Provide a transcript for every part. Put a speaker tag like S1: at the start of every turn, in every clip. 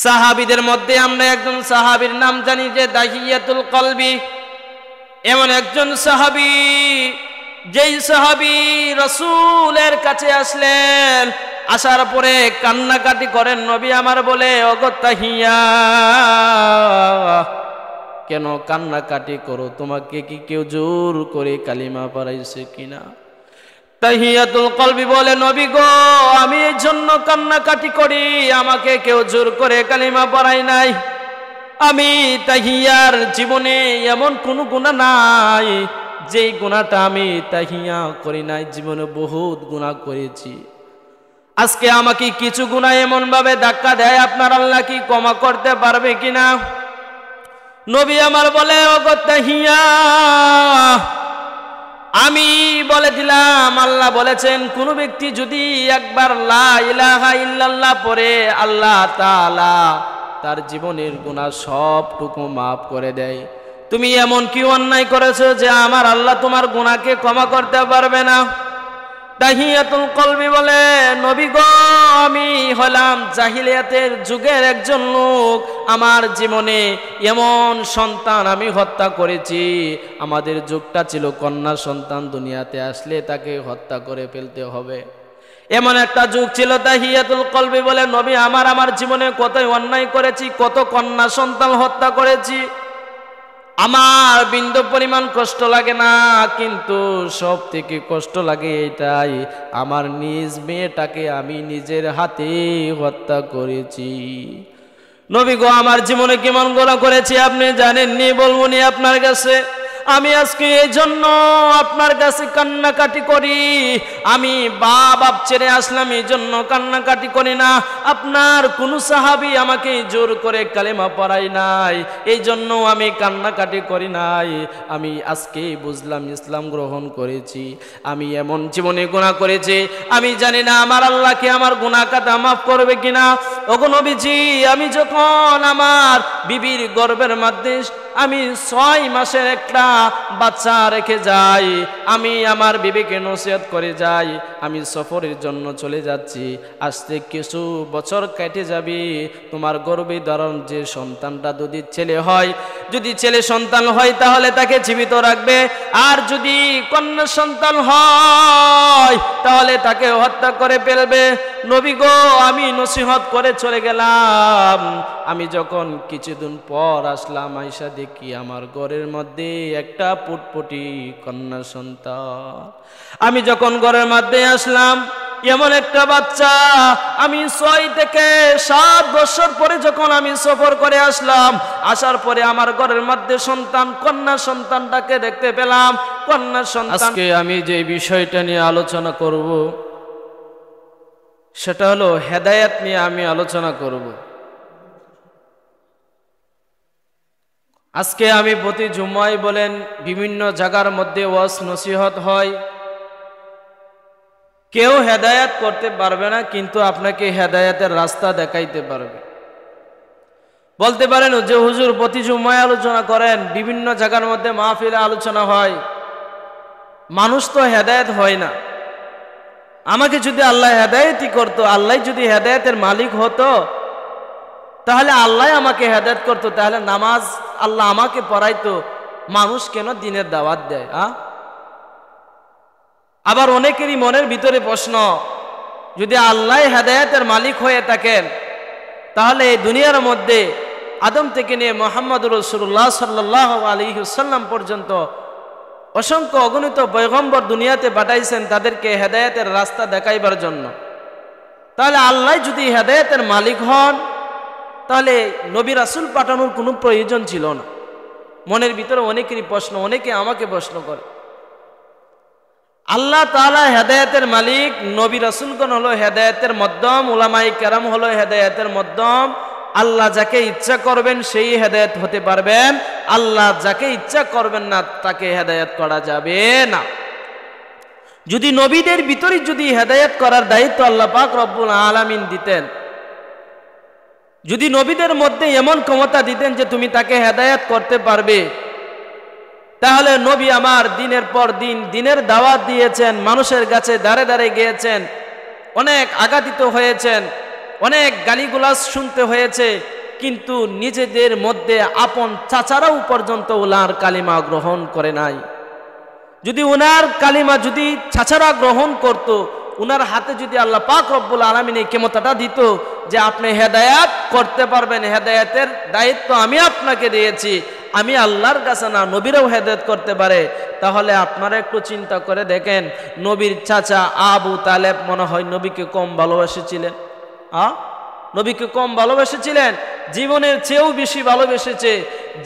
S1: সাহাবীদের মধ্যে আমরা একজন সাহাবীর নাম জানি যে দাহিয়াতুল কলবি। এমন একজন সাহাবী, যেই সাহাবী রাসূলের কাছে আসলেন, আসার পরে কান্নাকাটি করেন। নবী আমার বলে, ওগো তাহিয়া, কেন কান্নাকাটি করো? তোমাকে কি কেউ জোর করে কালিমা পড়াইছে কিনা? তাহিয়াতুল কলবি বলে, নবী গো, আমি এই জন্য কান্নাকাটি করি, আমাকে কেউ জোর করে কালিমা পড়াই নাই। আমি তাহিয়ার জীবনে এমন কোনো গুনাহ নাই যেই গুনাহটা আমি তাহিয়া করি নাই। জীবনে বহুত গুনাহ করেছি। আজকে আমাকে কিছু গুনাহ এমন ভাবে ধাক্কা দেয়, আপনার আল্লাহ কি ক্ষমা করতে পারবে কিনা? নবী আমার বলে, ওগো তাহিয়া, আমি বলে দিলাম, আল্লাহ বলেছেন কোন ব্যক্তি যদি একবার লা ইলাহা ইল্লাল্লাহ পড়ে, আল্লাহ তাআলা তার জীবনের গুনাহ সবটুকু মাফ করে দেয়। তুমি এমন কি অন্যায় করেছো যে আমার আল্লাহ তোমার গুনাহকে ক্ষমা করতে পারবে না? তাহিয়াতুল কলবি বলে, নবী গো, আমি হলাম জাহিলিয়াতের যুগের একজন লোক। আমার জীবনে এমন সন্তান আমি হত্যা করেছি। আমাদের যুগটা ছিল কন্যা সন্তান দুনিয়াতে আসলে তাকে হত্যা করে ফেলতে হবে, এমন একটা যুগ ছিল। তাহিয়াতুল কলবি বলে, নবী আমার জীবনে কতই অন্যায় করেছি, কত কন্যা সন্তান হত্যা করেছি, আমার বিন্দু পরিমাণ কষ্ট লাগে না, কিন্তু সব থেকে কষ্ট লাগে এটাই, আমার নিজ মেয়েটাকে আমি নিজের হাতে হত্যা করেছি। নবী গো, আমার জীবনে কেমন গুনাহ করেছি আপনি জানেননি, বলবো নি আপনার কাছে। আমি আজকে এই জন্য আপনার কাছে কান্নাকাটি করি। আমি বাপ ছেড়ে আসলাম, এই জন্য কান্নাকাটি করি না। আপনার কোন সাহাবী আমাকে জোর করে কালেমা পড়াই নাই, এই জন্য আমি কান্নাকাটি করি নাই। আমি আজকে বুঝলাম, ইসলাম গ্রহণ করেছি। আমি এমন জীবনে গুনাহ করেছি, আমি জানি না আমার আল্লাহকে আমার গুনাহ কাটা মাফ করবে কিনা। ওগো নবীজি, আমি যখন আমার বিবির গর্ভের মধ্যে আমি 6 মাসের একটা বাচ্চা রেখে যাই, আমি আমার বিবিকে নসিহত করে যাই, আমি সফরের জন্য চলে যাচ্ছি, আসতে কিছু বছর কেটে যাবে, তোমার গর্ভে ধারণ যে সন্তানটা যদি ছেলে হয়, যদি ছেলে সন্তান হয় তাহলে তাকে জীবিত রাখবে, আর যদি কন্যা সন্তান হয় তাহলে তাকে হত্যা করে ফেলবে। নবী গো, আমি নসিহত করে চলে গেলাম। আমি যখন কিছুদিন পর আসলাম, আয়েশা দেখি আমার ঘরের মধ্যে একটা পুটপুটি কন্যা সন্তান। আমি যখন ঘরের মধ্যে আসলাম, এমন একটা বাচ্চা, আমি 6 থেকে 7 বছর পরে যখন আমি সফর করে আসলাম, আসার পরে আমার ঘরের মধ্যে সন্তান, কন্যা সন্তানটাকে দেখতে পেলাম। কন্যা সন্তান। আজকে আমি যে বিষয়টা নিয়ে আলোচনা করব সেটা হলো হেদায়েত নিয়ে আমি আলোচনা করব। আজকে আমি প্রতি জুম্মায় বলেন বিভিন্ন জায়গার মধ্যে ওয়াজ নসিহত হয়, কেউ হেদায়েত করতে পারবে না, কিন্তু আপনাকে হেদায়েতের রাস্তা দেখাইতে পারবে। বলতে পারেন যে হুজুর প্রতি জুম্মায় আলোচনা করেন, বিভিন্ন জায়গার মধ্যে মাহফিলে আলোচনা হয়, মানুষ তো হেদায়েত হয় না। আমাকে যদি আল্লাহ হেদায়েতই করতো, আল্লাহ যদি হেদায়েতের মালিক হতো, তাহলে আল্লাহ আমাকে হেদায়েত করতো, তাহলে নামাজ আল্লাহ আমাকে পড়াইতো, মানুষ কেন দিনের দাওয়াত দেয়? আবার অনেকেরই মনের ভিতরে প্রশ্ন, যদি আল্লাহ হেদায়েতের মালিক হয়ে থাকেন, তাহলে এই দুনিয়ার মধ্যে আদম থেকে নিয়ে মুহাম্মদুর রাসূলুল্লাহ সাল্লাল্লাহু আলাইহি ওয়াসাল্লাম পর্যন্ত অসংখ্য অগণিত পয়গম্বর দুনিয়াতে পাঠাইছেন তাদেরকে হেদায়েতের রাস্তা দেখাইবার জন্য। তাহলে আল্লাহ যদি হেদায়েতের মালিক হন, তাহলে নবী রাসূল পাঠানোর কোনো প্রয়োজন ছিল না। মনের ভিতরে অনেকেরই প্রশ্ন, অনেকে আমাকে প্রশ্ন করে। আল্লাহ তাআলা হেদায়েতের মালিক, নবী রাসূলগণ হলো হেদায়েতের মাধ্যম, উলামায়ে কেরাম হলো হেদায়েতের মাধ্যম। আল্লাহ যাকে ইচ্ছা করবেন সেই হেদায়েত হতে পারবেন, আল্লাহ যাকে ইচ্ছা করবেন না তাকে হেদায়েত করা যাবে না। যদি নবীদের ভিতরে যদি হেদায়েত করার দায়িত্ব আল্লাহ পাক রব্বুল আলামিন দিতেন, যদি নবীদের মধ্যে এমন ক্ষমতা দিতেন যে তুমি তাকে হেদায়েত করতে পারবে, তাহলে নবী আমার দিনের পর দিন দিনের দাওয়াত দিয়েছেন, মানুষের কাছে দাঁড়ে দাঁড়ে গিয়েছেন, অনেক আঘাতিত হয়েছেন, অনেক গালিগুলাজ শুনতে হয়েছে, কিন্তু নিজেদের মধ্যে আপন চাচারাও পর্যন্ত ওনার কালিমা গ্রহণ করে নাই। যদি ওনার কালিমা যদি চাচারা গ্রহণ করত, উনার হাতে যদি আল্লাহ পাক রব্বুল আলামিন এই ক্ষমতাটা দিত যে আপনি হেদায়েত করতে পারবেন, হেদায়েতের দায়িত্ব আমি আপনাকে দিয়েছি, আমি আল্লাহর কাছে না নবীরাও হেদায়েত করতে পারে, তাহলে আপনারা একটু চিন্তা করে দেখেন, নবীর চাচা আবু তালেব মনে হয় নবীকে কম ভালোবেসেছিলেন? নবীকে কম ভালোবেসেছিলেন? জীবনের চেয়েও বেশি ভালোবেসেছে।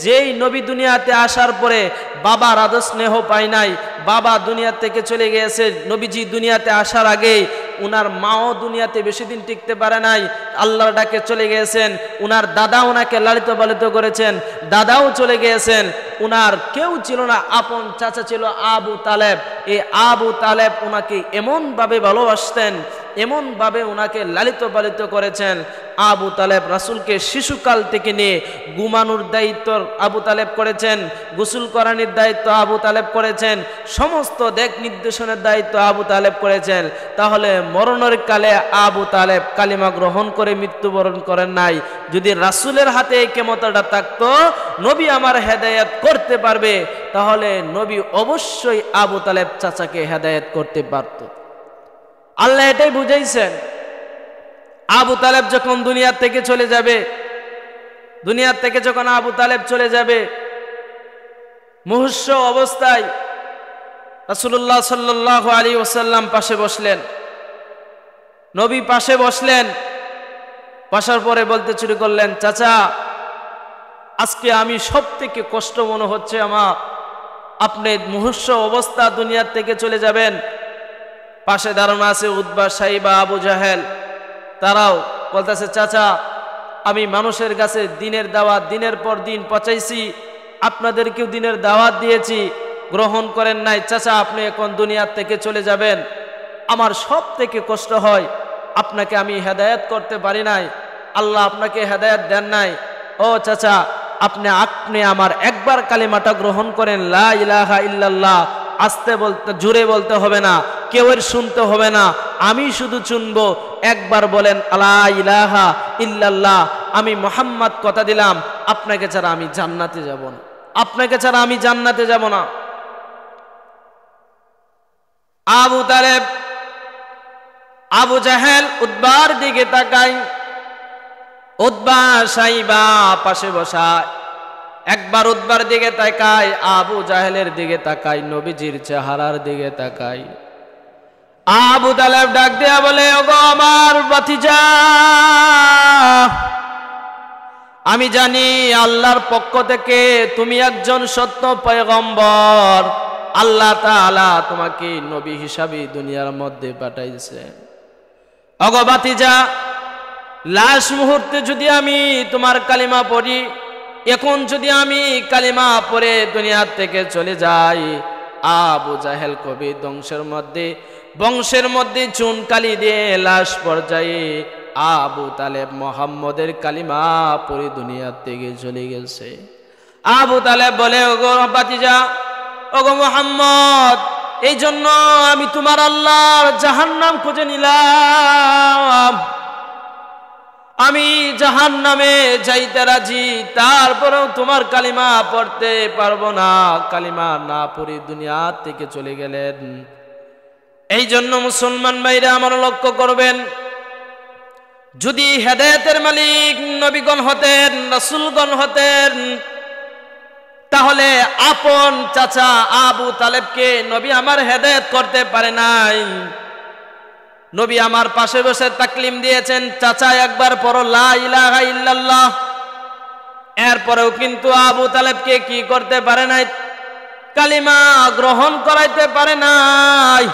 S1: যেই নবী দুনিয়াতে আসার পরে বাবার আদর স্নেহ পায় নাই, বাবা দুনিয়া থেকে চলে গিয়েছে, নবীজি দুনিয়াতে আসার আগেই উনার মাও দুনিয়াতে বেশি দিন টিকতে পারে নাই, আল্লাহর ডাকে চলে গিয়েছেন। উনার দাদা উনাকে লালিত পালিত করেছেন, দাদাও চলে গিয়েছেন। উনার কেউ ছিল না, আপন চাচা ছিল আবু তালেব। এই আবু তালেব উনাকে এমনভাবে ভালোবাসতেন, এমনভাবে উনাকে লালিত পালিত করেছেন। আবু তালেব রাসূলকে শিশুকাল থেকে নিয়ে ঘুমানোর দায়িত্ব আবু তালেব করেছেন, গোসল করানোর দায়িত্ব আবু তালেব করেছেন, সমস্ত দিক নির্দেশনের দায়িত্ব আবু তালেব করেছেন। তাহলে মরণের কালে আবু তালেব কালিমা গ্রহণ করে মৃত্যুবরণ করেন নাই। যদি রাসূলের হাতে এই ক্ষমতাটা থাকতো নবী আমার হেদায়েত করতে পারবে, তাহলে নবী অবশ্যই আবু তালেব চাচাকে হেদায়েত করতে পারত। আল্লাহ এটাই বুঝাইছেন। আবু তালেব যখন দুনিয়া থেকে চলে যাবে, দুনিয়া থেকে যখন আবু তালেব চলে যাবে, মুহূর্ষ অবস্থায় রাসূলুল্লাহ সাল্লাল্লাহু আলাইহি ওয়াসাল্লাম পাশে বসলেন, নবী পাশে বসলেন। বসার পরে বলতে শুরু করলেন, চাচা আজকে আমি সব থেকে কষ্ট মনে হচ্ছে আমার, আপনি মুহূর্ষ অবস্থা দুনিয়ার থেকে চলে যাবেন। পাশে দাঁড়ানো আছে উতবা, সাইবা, আবু জাহেল, তারাও বলতেছে, চাচা আমি মানুষের কাছে দিনের দাওয়াত দিনের পর দিন পচাইছি, আপনাদেরকেও দিনের দাওয়াত দিয়েছি, গ্রহণ করেন নাই। চাচা আপনি এখন দুনিয়ার থেকে চলে যাবেন, আমার সব থেকে কষ্ট হয়, আপনাকে আমি হেদায়েত করতে পারি নাই, আল্লাহ আপনাকে হেদায়েত দেন নাই। ও চাচা আপনি আমার একবার কালিমাটা গ্রহণ করেন, লা ইলাহা ইল্লাল্লাহ। আস্তে বলতে, জোরে বলতে হবে না, কেউর শুনতে হবে না, আমি শুধু শুনবো। একবার বলেন লা ইলাহা ইল্লাল্লাহ, আমি মুহাম্মদ কথা দিলাম, আপনাকে ছাড়া আমি জান্নাতে যাব না, আপনাকে ছাড়া আমি জান্নাতে যাব না। আবু তালেব, আবু জাহেল উতবার দিকে তাকায়, উতবা সাইবা পাশে বসা, একবার উতবার দিকে তাকায়, আবু জাহেলের দিকে তাকায়, নবীজির চেহারার দিকে তাকায়। আবু তালেব ডাক দিয়া বলে, ওগো আমার ভাতিজা, আমি জানি আল্লাহর পক্ষ থেকে তুমি একজন সত্য পয়গম্বর, আল্লাহ তাআলা তোমাকে নবী হিসাবে দুনিয়ার মধ্যে পাঠাইছেন। ওগো ভাতিজা, লাশ মুহূর্তে যদি আমি তোমার কালিমা পড়ি, এখন যদি আমি কালিমা পড়ে দুনিয়া থেকে চলে যাই, আবু জাহেল কবি বংশের মধ্যে চুন কালি দিয়ে লাশ পর্যায়ে আবু তালেব মোহাম্মদের কালিমা পড়ে দুনিয়া থেকে চলে গেছে। আবু তালেব বলে, ওগো ভাতিজা, ওগো মুহাম্মদ, এই জন্য আমি তোমার আল্লাহর জাহান্নাম খুঁজে নিলাম, আমি জাহান্নামে যাইতে রাজি, তারপরেও তোমার কালিমা পড়তে পারবো না, কালিমা না পড়ে দুনিয়া থেকে চলে গেলেন। এই জন্য মুসলমান ভাইরা আমার লক্ষ্য করবেন, যদি হেদায়েতের মালিক নবীগণ হতেন, রাসূলগণ হতেন, তাহলে আপন চাচা আবু তালেবকে নবী আমার হেদায়েত করতে পারে নাই। নবী আমার পাশে বসে তাকলিম দিয়েছেন, চাচা একবার পড়ো লা ইলাহা ইল্লাল্লাহ। এরপরেও কিন্তু আবু তালেবকে কি করতে পারে নাই? কালিমা গ্রহণ করাইতে পারে নাই।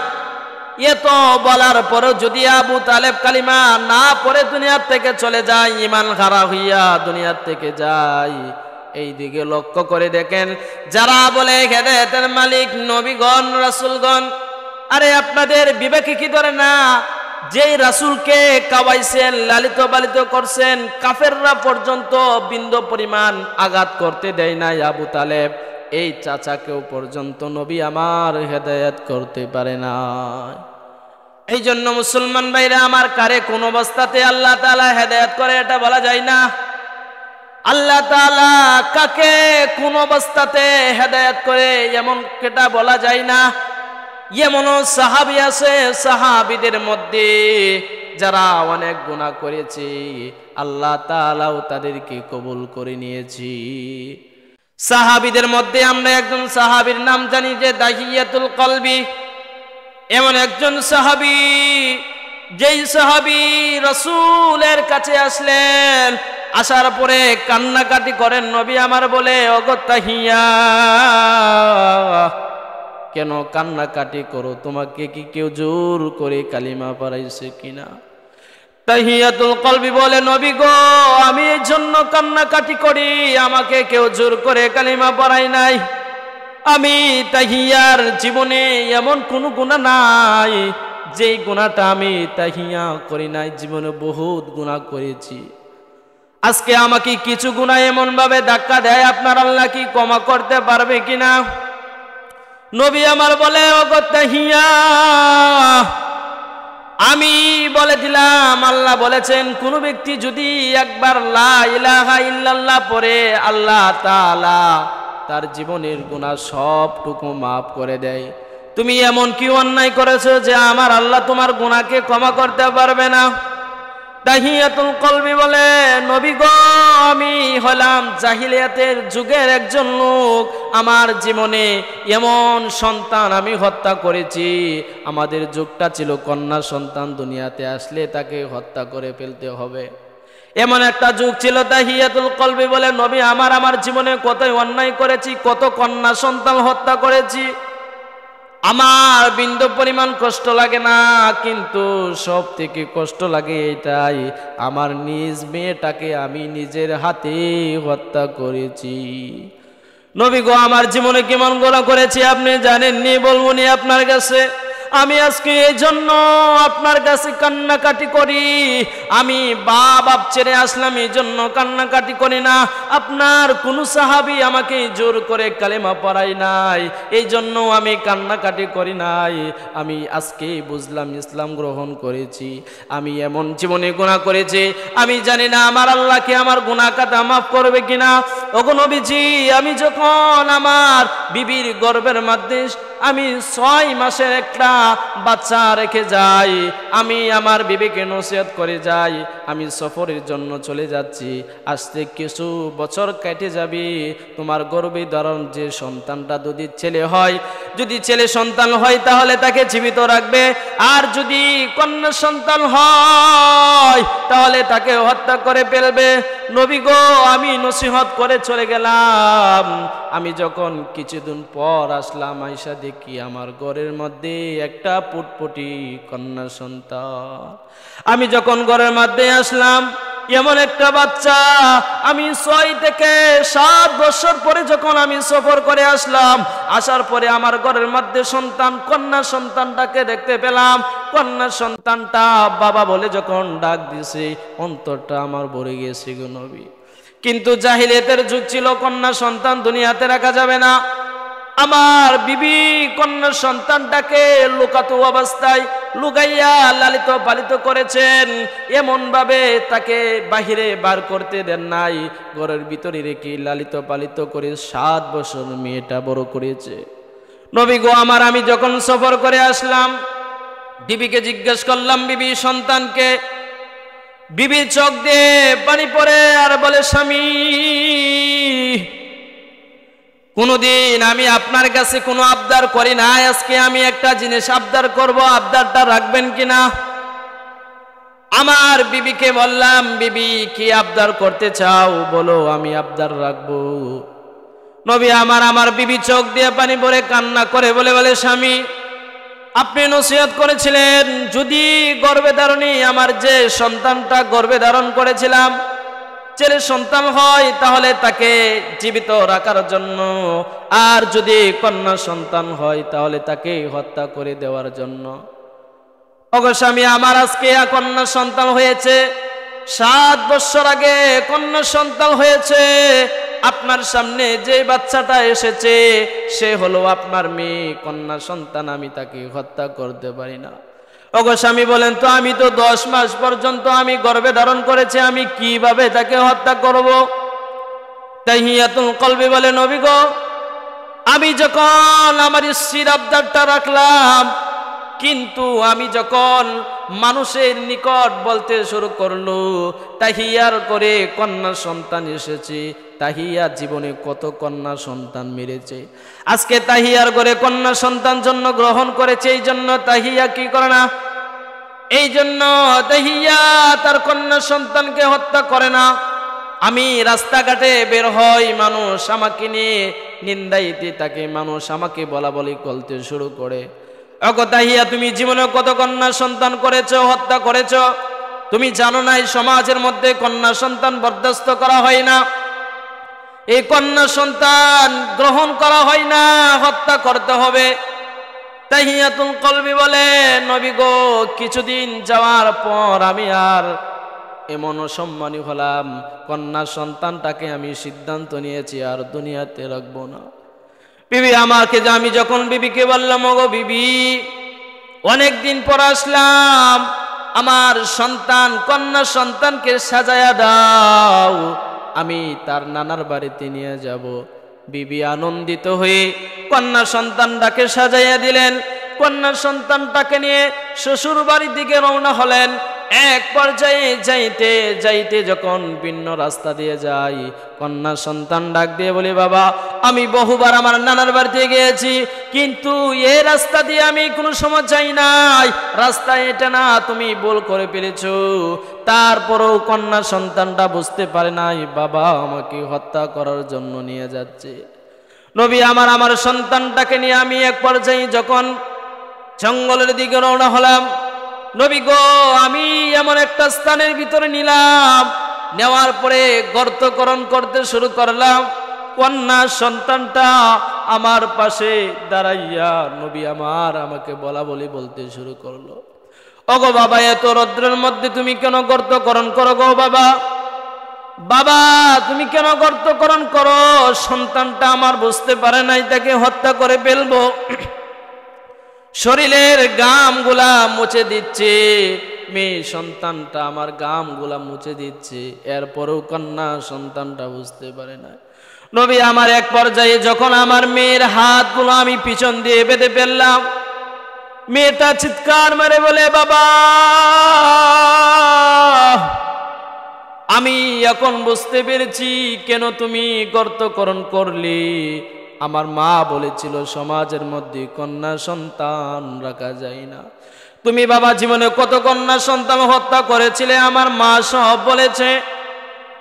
S1: এত বলার পরেও যদি আবু তালেব কালিমা না পড়ে দুনিয়ার থেকে চলে যায়, ঈমান হারা হইয়া দুনিয়ার থেকে যায়, এই দিকে লক্ষ্য করে দেখেন, যারা বলে হেদায়েতের মালিক নবীগণ রাসূলগণ, আরে আপনাদের বিবেকে কি ধরে না? যেই রাসূলকে কাওয়াইছেন, লালিত পালিত করছেন, কাফেররা পর্যন্ত বিন্দু পরিমাণ আঘাত করতে দেয় নাই আবু তালেব, এই চাচাকেও পর্যন্ত নবী আমার হেদায়েত করতে পারে না। এই জন্য মুসলমান ভাইরা আমার, কারে কোন অবস্থাতে আল্লাহ তাআলা হেদায়েত করে এটা বলা যায় না। আল্লাহ তাআলা কাকে কোন অবস্থাতে হেদায়েত করে এমন কেটা বলা যায় না। এমনও সাহাবী আছে, সাহাবীদের মধ্যে যারা অনেক গুনাহ করেছে, আল্লাহ তাআলাও তাদেরকে কবুল করে নিয়েছে। সাহাবীদের মধ্যে আমরা একজন সাহাবীর নাম জানি যে দাহিয়াতুল কলবি। এমন একজন সাহাবী, যেই সাহাবী রাসূলের কাছে আসলেন, আসার পরে কান্নাকাটি করেন। নবী আমার বলে, ওগো তাহিয়া, কেন কান্নাকাটি করো? তোমাকে কি কেউ জোর করে কালিমা পড়াইছে কিনা? তাহিয়াতুল কলবি বলে, নবী গো, আমি এই জন্য কান্নাকাটি করি, আমাকে কেউ জোর করে কালিমা পড়াই নাই। আমি তাহিয়ার জীবনে এমন কোনো গুনাহ নাই যেই গুনাহটা আমি তাহিয়া করি নাই। জীবনে বহুত গুনাহ করেছি। আজকে আমাকে কিছু গুনাহ এমন ভাবে ধাক্কা দেয়, আপনার আল্লাহ কি ক্ষমা করতে পারবে কিনা? নবী আমার বলে, ওগো তাহিয়া, আমি বলে দিলাম, আল্লাহ বলেছেন কোন ব্যক্তি যদি একবার লা ইলাহা ইল্লাল্লাহ পড়ে, আল্লাহ তাআলা তার জীবনের গুনাহ সবটুকু মাফ করে দেয়। তুমি এমন কি অন্যায় করেছো যে আমার আল্লাহ তোমার গুনাহকে ক্ষমা করতে পারবে না? তাহিয়াতুল কলবি বলে, নবী গো, আমি হলাম জাহিলিয়াতের যুগের একজন লোক। আমার জীবনে এমন সন্তান আমি হত্যা করেছি। আমাদের যুগটা ছিল কন্যা সন্তান দুনিয়াতে আসলে তাকে হত্যা করে ফেলতে হবে, এমন একটা যুগ ছিল। তাহিয়াতুল কলবি বলে, নবী আমার জীবনে কতই অন্যায় করেছি, কত কন্যা সন্তান হত্যা করেছি, আমার বিন্দু পরিমাণ কষ্ট লাগে না। কিন্তু সব থেকে কষ্ট লাগে এটাই, আমার নিজ মেয়েটাকে আমি নিজের হাতে হত্যা করেছি। নবী গো, আমার জীবনে কেমন গুনাহ করেছি আপনি জানেননি, বলবো নি আপনার কাছে। আমি আজকে এই জন্য আপনার কাছে কান্নাকাটি করি। আমি বাপ ছেড়ে আসলাম, এই জন্য কান্নাকাটি করি না। আপনার কোন সাহাবী আমাকে জোর করে কালেমা পড়াই নাই, এই জন্য আমি কান্নাকাটি করি নাই। আমি আজকে বুঝলাম, ইসলাম গ্রহণ করেছি। আমি এমন জীবনে গুনাহ করেছি, আমি জানি না আমার আল্লাহকে আমার গুনাহ কাটা মাফ করবে কিনা। ওগো নবীজি, আমি যখন আমার বিবির গর্ভের মধ্যে আমি 6 মাসের একটা বাচ্চা রেখে যাই, আমি আমার বিবিকে নসিহত করে যাই, আমি সফরের জন্য চলে যাচ্ছি, আসতে কিছু বছর কেটে যাবে, তোমার গর্ভে ধারণ যে সন্তানটা যদি ছেলে হয়, যদি ছেলে সন্তান হয় তাহলে তাকে জীবিত রাখবে, আর যদি কন্যা সন্তান হয় তাহলে তাকে হত্যা করে ফেলবে। নবী গো, আমি নসিহত করে চলে গেলাম। আমি যখন কিছুদিন পর আসলাম, আয়েশা দেখি আমার ঘরের মধ্যে একটা পুটপুটি কন্যা সন্তান। আমি যখন ঘরের মধ্যে আসলাম, এমন একটা বাচ্চা, আমি 6 থেকে 7 বছর পরে যখন আমি সফর করে আসলাম, আসার পরে আমার ঘরের মধ্যে সন্তান, কন্যা সন্তানটাকে দেখতে পেলাম। কন্যা সন্তানটা বাবা বলে যখন ডাক দিছে, অন্তরটা আমার ভরে গেছে গো নবী। কিন্তু জাহিলিয়াতের যুগ ছিল, কন্যা সন্তান দুনিয়াতে রাখা যাবে না। আমার বিবি কন্যা সন্তানটাকে লুকাতো অবস্থায় লুকাইয়া লালিত পালিত করেছেন, এমন ভাবে তাকে বাহিরে বার করতে দেন নাই, ঘরের ভিতরে রেখে লালিত পালিত করে 7 বছর মেয়েটা বড় করেছে। নবী গো আমার, আমি যখন সফর করে আসলাম, বিবিকে জিজ্ঞেস করলাম, বিবি সন্তানকে, বিবি চোখ দিয়ে পানি পড়ে আর বলে, স্বামী, কোনদিন আমি আপনার কাছে কোনো আবদার করি না, আজকে আমি একটা জিনিস আবদার করব, আবদারটা রাখবেন কিনা? আমার বিবিকে বললাম, বিবি কি আবদার করতে চাও বলো, আমি আবদার রাখবো। নবী আমার বিবি চোখ দিয়ে পানি পড়ে কান্না করে বলে, স্বামী, আপনি নসিহত করেছিলেন যদি গর্ভে ধারণী, আমার যে সন্তানটা গর্ভে ধারণ করেছিলাম ছেলে সন্তান হয় তাহলে তাকে জীবিত রাখার জন্য, আর যদি কন্যা সন্তান হয় তাহলে তাকে হত্যা করে দেওয়ার জন্য। ওগো স্বামী, আমার আজকে কন্যা সন্তান হয়েছে, 7 বছর আগে কন্যা সন্তান হয়েছে। আপনার সামনে যে বাচ্চাটা এসেছে সে হলো আপনার মেয়ে, কন্যা সন্তান, আমি তাকে হত্যা করতে পারি না। ওগো স্বামী বলেন তো আমি তো 10 মাস পর্যন্ত আমি গর্ভে ধারণ করেছি, আমি কিভাবে তাকে হত্যা করব? তাহিয়াতুল কলবি বলে নবী গো, আমি যখন আমার স্ত্রীর আবদারটা রাখলাম, কিন্তু আমি যখন মানুষের নিকট বলতে শুরু করলো তাহিয়ার করে কন্যা সন্তান এসেছে, তাহিয়ার জীবনে কত কন্যা সন্তান মেরেছে, আজকে তাহিয়ার করে কন্যা সন্তান জন্য গ্রহণ করেছে, এই জন্য তাহিয়া কি করে না? এই জন্য তাহিয়া তার কন্যা সন্তানকে হত্যা করে না। আমি রাস্তাঘাটে বের হই, মানুষ আমাকে নিয়ে নিন্দাইতে থাকে, মানুষ আমাকে বলা বলি করতে শুরু করে। ওগো তাহিয়া, তুমি জীবনে কত কন্যা সন্তান করেছো, হত্যা করেছো? তুমি জানো না এই সমাজের মধ্যে কন্যা সন্তান বরদাস্ত করা হয় না, এই কন্যা সন্তান গ্রহণ করা হয় না, হত্যা করতে হবে। তাহিয়াতুল কলবি বলে নবী গো, কিছুদিন যাওয়ার পর আমি আর এমন অসম্মানী হলাম, কন্যা সন্তানটাকে আমি সিদ্ধান্ত নিয়েছি আর দুনিয়াতে রাখবো না। বিবি আমাকে, আমি যখন বিবিকে বললাম ওগো বিবি, অনেক দিন পর আসলাম, আমার সন্তান কন্যা সন্তানকে সাজায়া দাও, আমি তার নানার বাড়িতে নিয়ে যাব। বিবি আনন্দিত হয়ে কন্যা সন্তানটাকে সাজাইয়া দিলেন, কন্যা সন্তানটাকে নিয়ে শ্বশুর বাড়ির দিকে রওনা হলেন। এক পর্যায়ে যাইতে যাইতে যখন ভিন্ন রাস্তা দিয়ে যাই, কন্যা সন্তান ডাক দিয়ে বলে বাবা, আমি বহুবার আমার নানার বাড়িতে গিয়েছি, কিন্তু এই রাস্তা দিয়ে আমি কোনো সময় যাই নাই, রাস্তা এটা না, তুমি ভুল করে ফেলেছো। তারপরেও কন্যা সন্তানটা বুঝতে পারে নাই, বাবা আমাকে হত্যা করার জন্য নিয়ে যাচ্ছে। নবী আমার সন্তানটাকে নিয়ে আমি এক পর্যায়ে যখন জঙ্গলের দিকে রওনা হলাম, নবী গো, আমি এমন একটা স্থানের ভিতরে নিলাম, নেওয়ার পরে গর্তকরণ করতে শুরু করলাম। কন্যা সন্তানটা আমার পাশে দাঁড়াইয়া নবী আমাকে বলা বলি বলতে শুরু করলো, ওগো বাবা, এত রৌদ্রের মধ্যে তুমি কেন গর্তকরণ করো গো বাবা? বাবা তুমি কেন গর্তকরণ করো? সন্তানটা আমার বুঝতে পারে নাই, তাকে হত্যা করে ফেলবো। শরীরের গামগুলা মুছে দিচ্ছে, মেয়ে সন্তানটা আমার গামগুলা মুছে দিচ্ছে, এরপরেও কন্যা সন্তানটা বুঝতে পারে না। নবী আমার এক পর্যায়ে যখন আমার মেয়ের হাতগুলো আমি পিছন দিয়ে বেঁধে ফেললাম, মেয়েটা চিৎকার মেরে বলে বাবা, আমি এখন বুঝতে পেরেছি কেন তুমি গর্তকরণ করলি। আমার মা বলেছিল সমাজের মধ্যে কন্যা সন্তান রাখা যায় না। তুমি বাবা জীবনে কত কন্যা সন্তান হত্যা করেছিলে, আমার মা সব বলেছে,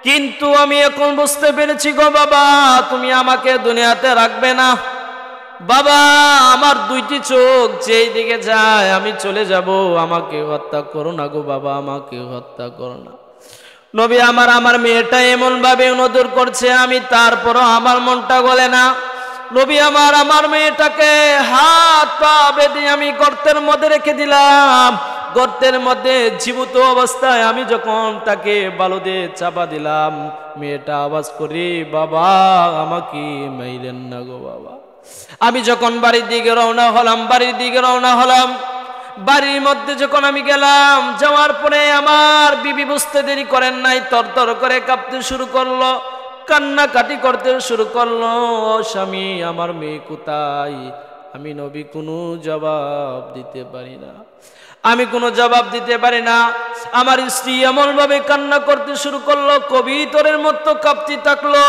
S1: কিন্তু আমি এখন বুঝতে পেরেছি গো বাবা, তুমি আমাকে দুনিয়াতে রাখবে না। বাবা আমার দুইটি চোখ যেই দিকে যায় আমি চলে যাব, আমাকে হত্যা করো না গো বাবা, আমাকে হত্যা করো না। নবী আমার মেয়েটা এমন ভাবে অনুদর করছে, আমি তারপরও আমার মনটা গলে না। নবী আমার মেয়েটাকে হাত পা বেঁধে আমি গর্তের মধ্যে রেখে দিলাম। গর্তের মধ্যে জীবিত অবস্থায় আমি যখন তাকে বালু দিয়ে চাপা দিলাম, মেয়েটা আওয়াজ করি, বাবা আমাকে মাইরেন না গো বাবা। আমি যখন বাড়ির দিকে রওনা হলাম, বাড়ির মধ্যে যখন আমি গেলাম, যাওয়ার পরে আমার বিবি বুঝতে দেরি করেন নাই, তরতর করে কাঁপতে শুরু করলো, কান্নাকাটি করতে শুরু করলো, স্বামী আমার মেয়ে কোথায়? আমি নবী কোনো জবাব দিতে পারি না, আমি কোনো জবাব দিতে পারি না। আমার স্ত্রী এমন ভাবে কান্না করতে শুরু করলো, কবিতরের মতো কাঁপতে থাকলো।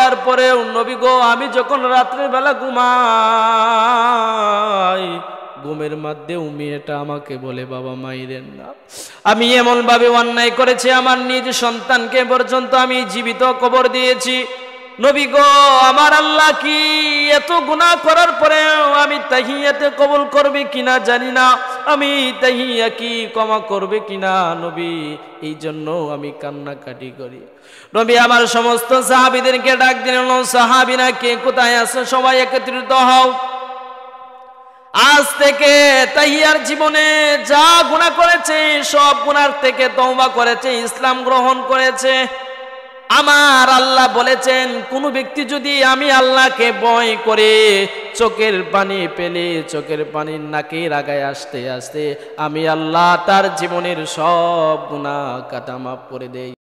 S1: এরপরে নবী গো, আমি যখন রাত্রের বেলা ঘুমাই, ঘুমের মধ্যে মেয়েটা আমাকে বলে বাবা মাইরেন না। আমি এমন ভাবে অন্যায় করেছি, আমার নিজ সন্তানকে পর্যন্ত আমি জীবিত কবর দিয়েছি। নবী গো, আমার আল্লাহ কি এত গুনাহ করার পরেও আমি তাহিয়াতে কবুল করবে কিনা জানি না, আমি তাহিয়া কি ক্ষমা করবে কিনা নবী, এই জন্য আমি কান্নাকাটি করি। নবী আমার সমস্ত সাহাবীদেরকে ডাক দিলেন, সাহাবীরা কে কোথায় আছে সবাই একত্রিত হও। আজ থেকে তাহিয়ার জীবনে যা গুনাহ করেছে সব গুনার থেকে তওবা করেছে, ইসলাম গ্রহণ করেছে। আমার আল্লাহ বলেছেন, কোন ব্যক্তি যদি আমি আল্লাহকে ভয় করে চোখের পানি পেলে চোখের পানি নাকের আগায় আসতে আসতে আমি আল্লাহ তার জীবনের সব গুনাহ কাটা মাফ করে দেই।